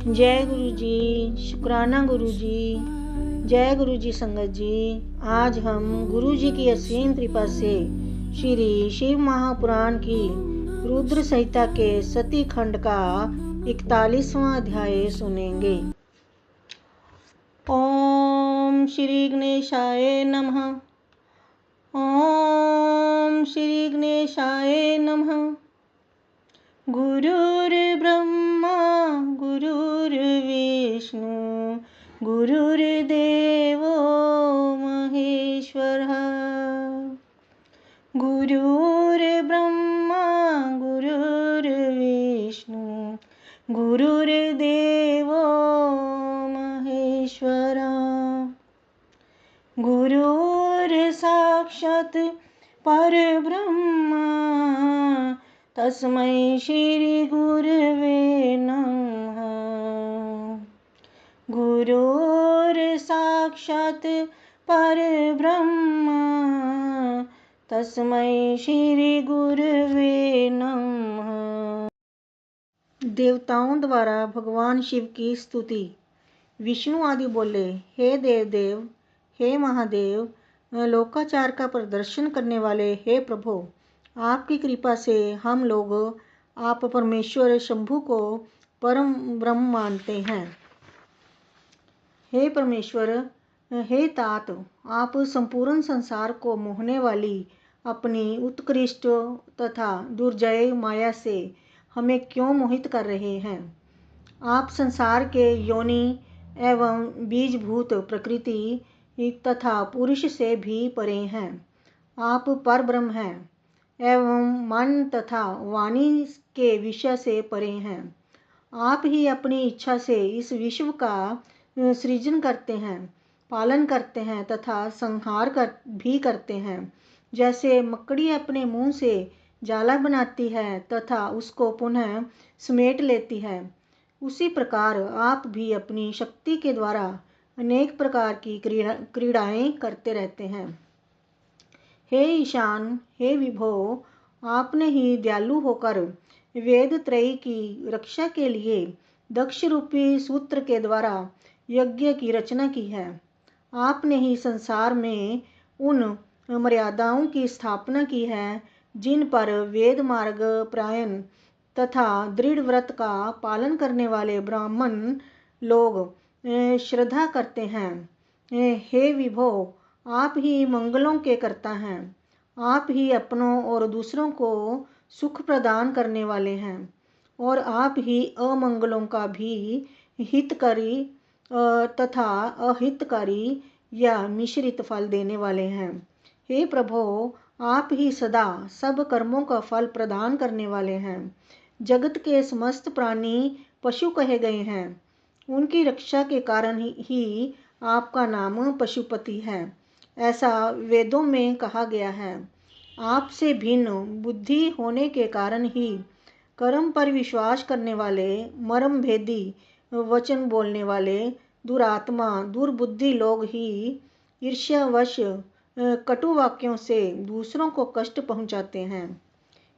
जय गुरु जी। शुक्राना गुरु जी। जय गुरु जी संगत जी। आज हम गुरु जी की असीम कृपा से श्री शिव महापुराण की रुद्र संहिता के सती खंड का 41वां अध्याय सुनेंगे। ओम श्री गणेशाय नमः। ओम श्री गणेशाय नमः। गुरुर्ब्रह्मा गुरुर्विष्णु गुरुर्देवो महेश्वरः। गुरुर्ब्रह्मा गुरुर्विष्णु गुरुर्देवो महेश्वरः। गुरुर्साक्षात् परब्रह्म तस्मै श्री गुरवे नमः। गुरुर्साक्षात् परब्रह्म तस्मै श्री गुरवे नमः। देवताओं द्वारा भगवान शिव की स्तुति। विष्णु आदि बोले, हे देवदेव, हे महादेव, लोकाचार का प्रदर्शन करने वाले हे प्रभु, आपकी कृपा से हम लोग आप परमेश्वर शंभु को परम ब्रह्म मानते हैं। हे परमेश्वर, हे तात, आप संपूर्ण संसार को मोहने वाली अपनी उत्कृष्ट तथा दुर्जय माया से हमें क्यों मोहित कर रहे हैं। आप संसार के योनि एवं बीजभूत प्रकृति तथा पुरुष से भी परे हैं। आप परब्रह्म हैं एवं मन तथा वाणी के विषय से परे हैं। आप ही अपनी इच्छा से इस विश्व का सृजन करते हैं, पालन करते हैं तथा संहार भी करते हैं। जैसे मकड़ी अपने मुंह से जाला बनाती है तथा उसको पुनः समेट लेती है, उसी प्रकार आप भी अपनी शक्ति के द्वारा अनेक प्रकार की क्रीड़ाएं करते रहते हैं। हे ईशान, हे विभो, आपने ही दयालु होकर वेद त्रयी की रक्षा के लिए दक्ष रूपी सूत्र के द्वारा यज्ञ की रचना की है। आपने ही संसार में उन मर्यादाओं की स्थापना की है जिन पर वेद मार्ग प्रायण तथा दृढ़ व्रत का पालन करने वाले ब्राह्मण लोग श्रद्धा करते हैं। हे विभो, आप ही मंगलों के कर्ता हैं। आप ही अपनों और दूसरों को सुख प्रदान करने वाले हैं और आप ही अमंगलों का भी हितकारी तथा अहितकारी या मिश्रित फल देने वाले हैं। हे प्रभो, आप ही सदा सब कर्मों का फल प्रदान करने वाले हैं। जगत के समस्त प्राणी पशु कहे गए हैं। उनकी रक्षा के कारण ही आपका नाम पशुपति है, ऐसा वेदों में कहा गया है। आपसे भिन्न बुद्धि होने के कारण ही कर्म पर विश्वास करने वाले, मर्म भेदी वचन बोलने वाले, दुरात्मा दुर्बुद्धि लोग ही ईर्ष्यावश कटु वाक्यों से दूसरों को कष्ट पहुंचाते हैं।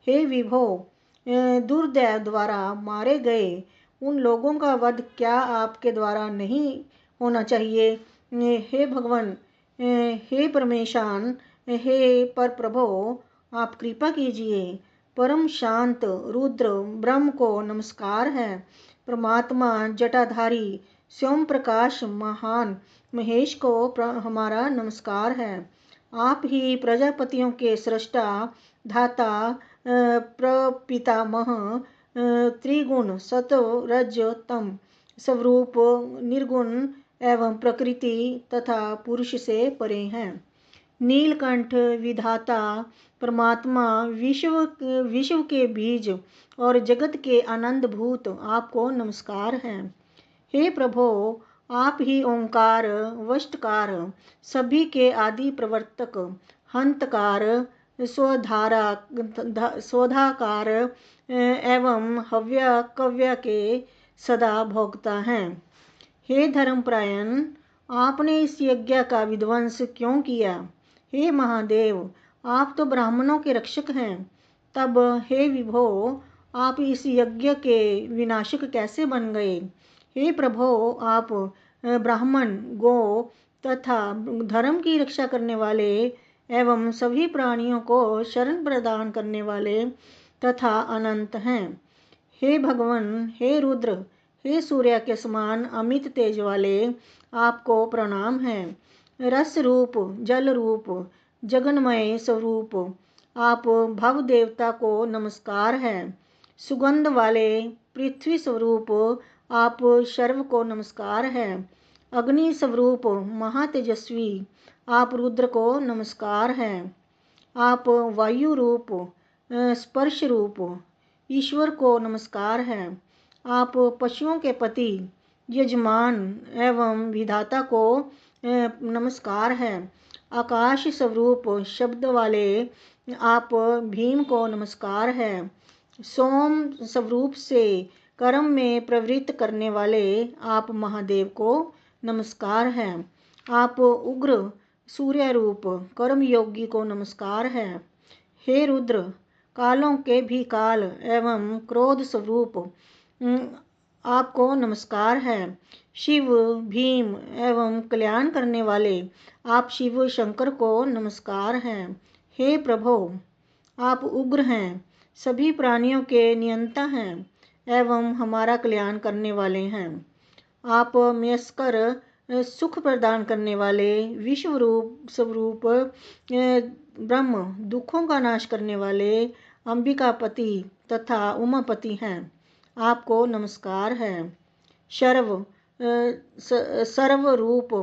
हे विभो, दुर्दैव द्वारा मारे गए उन लोगों का वध क्या आपके द्वारा नहीं होना चाहिए। हे भगवान, हे परमेशान, हे पर प्रभो, आप कृपा कीजिए। परम शांत रुद्र ब्रह्म को नमस्कार है। परमात्मा जटाधारी स्वयं प्रकाश महान महेश को हमारा नमस्कार है। आप ही प्रजापतियों के सृष्टा, धाता, प्रपितामह, त्रिगुण सत्व रज तम स्वरूप, निर्गुण एवं प्रकृति तथा पुरुष से परे हैं। नीलकंठ विधाता परमात्मा, विश्व के बीज और जगत के आनंद भूत, आपको नमस्कार है। हे प्रभो, आप ही ओंकार, वष्टकार, सभी के आदि प्रवर्तक, हंतकार, स्वधाकार एवं हव्य कव्य के सदा भोगता हैं। हे धर्मपरायण, आपने इस यज्ञ का विध्वंस क्यों किया। हे महादेव, आप तो ब्राह्मणों के रक्षक हैं। तब हे विभो, आप इस यज्ञ के विनाशक कैसे बन गए। हे प्रभो, आप ब्राह्मण, गो तथा धर्म की रक्षा करने वाले एवं सभी प्राणियों को शरण प्रदान करने वाले तथा अनंत हैं। हे भगवान, हे रुद्र, हे सूर्य के समान अमित तेज वाले, आपको प्रणाम है। रस रूप, जल रूप, जगन्मय स्वरूप, आप भव देवता को नमस्कार है। सुगंध वाले पृथ्वी स्वरूप, आप शर्व को नमस्कार है। अग्नि स्वरूप महातेजस्वी, आप रुद्र को नमस्कार है। आप वायु रूप, स्पर्श रूप, ईश्वर को नमस्कार है। आप पशुओं के पति, यजमान एवं विधाता को नमस्कार है। आकाश स्वरूप शब्द वाले, आप भीम को नमस्कार है। सोम स्वरूप से कर्म में प्रवृत्त करने वाले, आप महादेव को नमस्कार है। आप उग्र सूर्य रूप कर्मयोगी को नमस्कार है। हे रुद्र, कालों के भी काल एवं क्रोध स्वरूप, आपको नमस्कार है। शिव, भीम एवं कल्याण करने वाले, आप शिव शंकर को नमस्कार हैं। हे प्रभो, आप उग्र हैं, सभी प्राणियों के नियंता हैं एवं हमारा कल्याण करने वाले हैं। आप मयस्कर, सुख प्रदान करने वाले, विश्व रूप स्वरूप ब्रह्म, दुखों का नाश करने वाले, अंबिकापति तथा उमापति हैं। आपको नमस्कार है। सर्व रूप,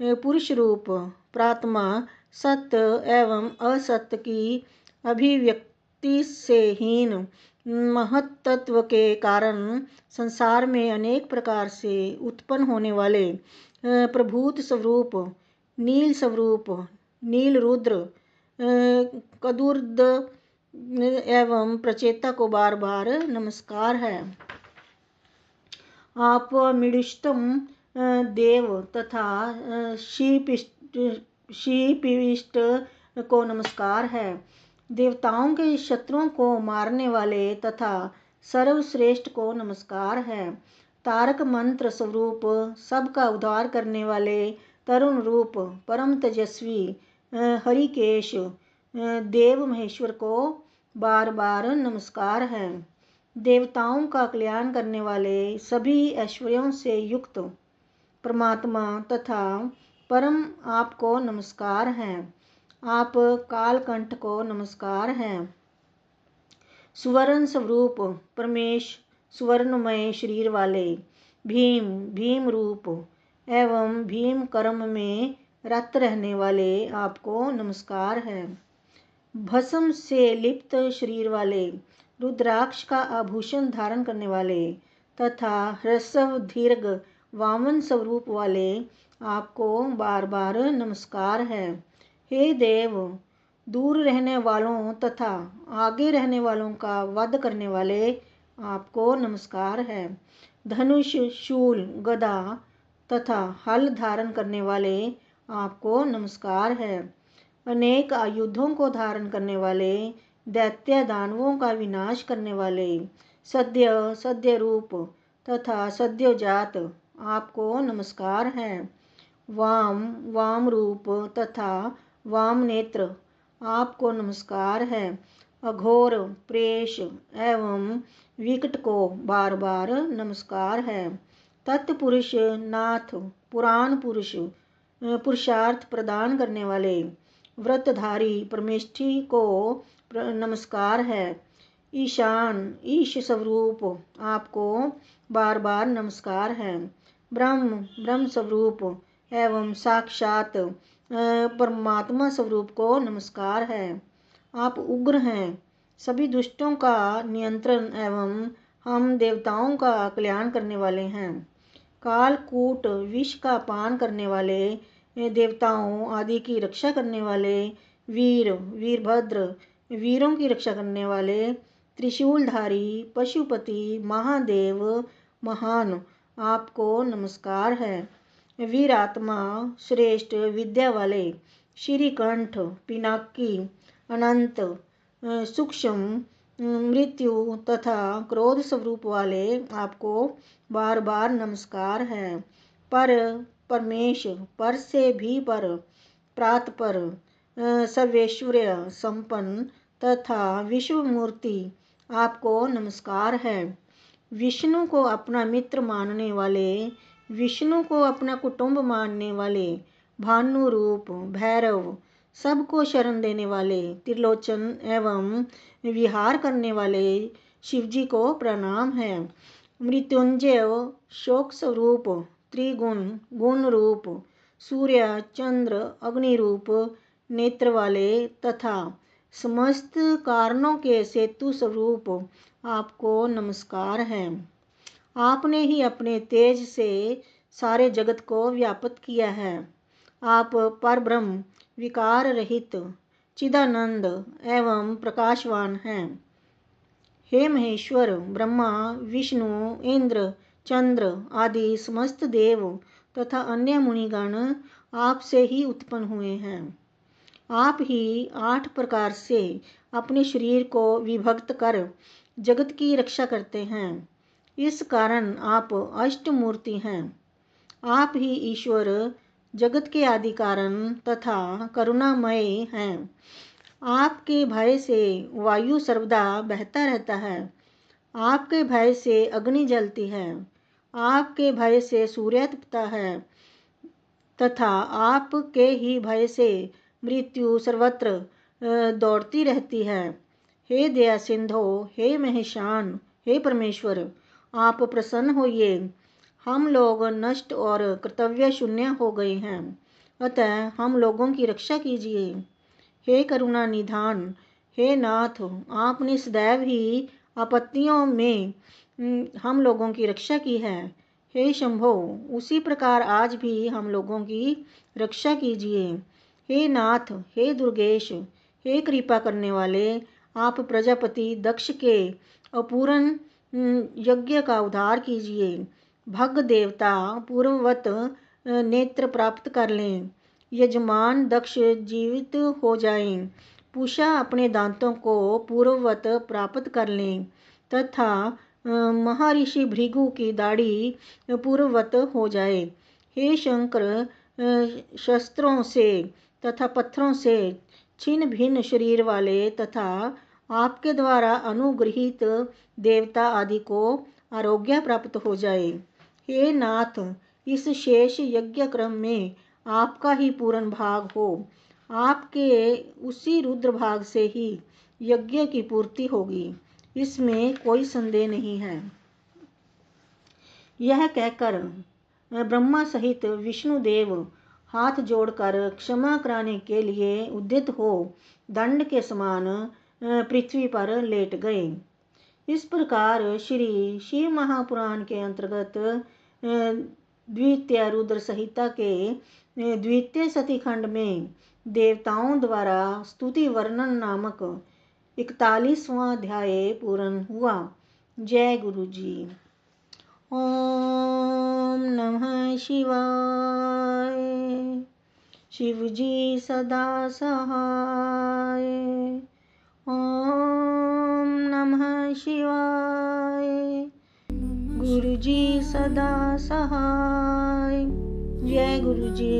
पुरुष रूप, प्रात्मा, सत्य एवं असत्य की अभिव्यक्ति से हीन महत्त्व के कारण संसार में अनेक प्रकार से उत्पन्न होने वाले प्रभूत स्वरूप, नील स्वरूप, नील रुद्र, कदुर्द एवं प्रचेता को बार बार नमस्कार है। आप मृडुष्टम देव तथा शीपिष्ट को नमस्कार है। देवताओं के शत्रुओं को मारने वाले तथा सर्वश्रेष्ठ को नमस्कार है। तारक मंत्र स्वरूप, सबका उद्धार करने वाले, तरुण रूप, परम तेजस्वी हरिकेश देव महेश्वर को बार बार नमस्कार है। देवताओं का कल्याण करने वाले, सभी ऐश्वर्यों से युक्त परमात्मा तथा परम, आपको नमस्कार है। आप कालकंठ को नमस्कार है। सुवर्ण स्वरूप परमेश, सुवर्णमय शरीर वाले, भीम, भीम रूप एवं भीम कर्म में रत रहने वाले, आपको नमस्कार है। भस्म से लिप्त शरीर वाले, रुद्राक्ष का आभूषण धारण करने वाले तथा ह्रस्व दीर्घ वामन स्वरूप वाले, आपको बार बार नमस्कार है। हे देव, दूर रहने वालों तथा आगे रहने वालों का वध करने वाले, आपको नमस्कार है। धनुष, शूल, गदा तथा हल धारण करने वाले, आपको नमस्कार है। अनेक आयुधों को धारण करने वाले, दैत्य दानवों का विनाश करने वाले, सद्य रूप तथा सद्योजात, आपको नमस्कार है। वाम रूप तथा वाम नेत्र, आपको नमस्कार है। अघोर, प्रेष एवं विकट को बार बार नमस्कार है। तत्पुरुष, नाथ, पुराण पुरुष, पुरुषार्थ प्रदान करने वाले, व्रतधारी परमेष्ठी को नमस्कार है। ईशान, ईश स्वरूप, आपको बार बार नमस्कार है। ब्रह्म स्वरूप एवं साक्षात परमात्मा स्वरूप को नमस्कार है। आप उग्र हैं, सभी दुष्टों का नियंत्रण एवं हम देवताओं का कल्याण करने वाले हैं। कालकूट, विष का पान करने वाले, देवताओं आदि की रक्षा करने वाले, वीरभद्र, वीरों की रक्षा करने वाले, त्रिशूलधारी, पशुपति, महादेव, महान, आपको नमस्कार है। वीरात्मा, श्रेष्ठ विद्या वाले, श्रीकंठ, पिनाकी, अनंत, सूक्ष्म, मृत्यु तथा क्रोध स्वरूप वाले आपको बार बार नमस्कार है। पर परमेश, पर से भी पर, प्रात पर, सर्वेश्वर्य संपन्न तथा विश्व मूर्ति आपको नमस्कार है। विष्णु को अपना मित्र मानने वाले, विष्णु को अपना कुटुंब मानने वाले, भानु रूप, भैरव, सबको शरण देने वाले, त्रिलोचन एवं विहार करने वाले शिवजी को प्रणाम है। मृत्युंजय, शोक स्वरूप, त्रिगुण, गुण रूप, सूर्य चंद्र अग्नि रूप नेत्र वाले तथा समस्त कारणों के सेतु स्वरूप आपको नमस्कार है। आपने ही अपने तेज से सारे जगत को व्याप्त किया है। आप परब्रह्म, विकार रहित, चिदानंद एवं प्रकाशवान हैं। हे महेश्वर, ब्रह्मा, विष्णु, इंद्र, चंद्र आदि समस्त देव तथा अन्य मुनिगण आपसे ही उत्पन्न हुए हैं। आप ही 8 प्रकार से अपने शरीर को विभक्त कर जगत की रक्षा करते हैं। इस कारण आप अष्टमूर्ति हैं। आप ही ईश्वर, जगत के आदि कारण तथा करुणामय हैं। आपके भय से वायु सर्वदा बहता रहता है। आपके भय से अग्नि जलती है। आपके भय से सूर्य तपता है तथा आपके ही भय से मृत्यु सर्वत्र दौड़ती रहती है। हे दया सिंधो, हे महेशान, हे परमेश्वर, आप प्रसन्न होइए। हम लोग नष्ट और कर्तव्य शून्य हो गए हैं, अतः हम लोगों की रक्षा कीजिए। हे करुणा निधान, हे नाथ, आपने सदैव ही आपत्तियों में हम लोगों की रक्षा की है। हे शंभो, उसी प्रकार आज भी हम लोगों की रक्षा कीजिए। हे नाथ, हे दुर्गेश, हे कृपा करने वाले, आप प्रजापति दक्ष के अपूर्ण यज्ञ का उद्धार कीजिए। भग देवता पूर्ववत नेत्र प्राप्त कर लें। यजमान दक्ष जीवित हो जाएं। पूषा अपने दांतों को पूर्ववत प्राप्त कर लें तथा महर्षि भृगु की दाढ़ी पूर्ववत हो जाए। हे शंकर, शस्त्रों से तथा पत्थरों से छिन्न भिन्न शरीर वाले तथा आपके द्वारा अनुगृहित देवता आदि को आरोग्य प्राप्त हो जाए। हे नाथ, इस शेष यज्ञ क्रम में आपका ही पूर्ण भाग हो। आपके उसी रुद्र भाग से ही यज्ञ की पूर्ति होगी, इसमें कोई संदेह नहीं है। यह कहकर ब्रह्मा सहित विष्णुदेव हाथ जोड़कर क्षमा कराने के लिए उद्यत हो दंड के समान पृथ्वी पर लेट गए। इस प्रकार श्री शिव महापुराण के अंतर्गत द्वितीय रुद्र संहिता के द्वितीय सतीखंड में देवताओं द्वारा स्तुति वर्णन नामक 41वां अध्याय पूर्ण हुआ। जय गुरु जी। ओम नमः शिवाय। शिव जी सदा सहाय। ओम नमः शिवाय। गुरु जी सदा सहाय। जय गुरु जी।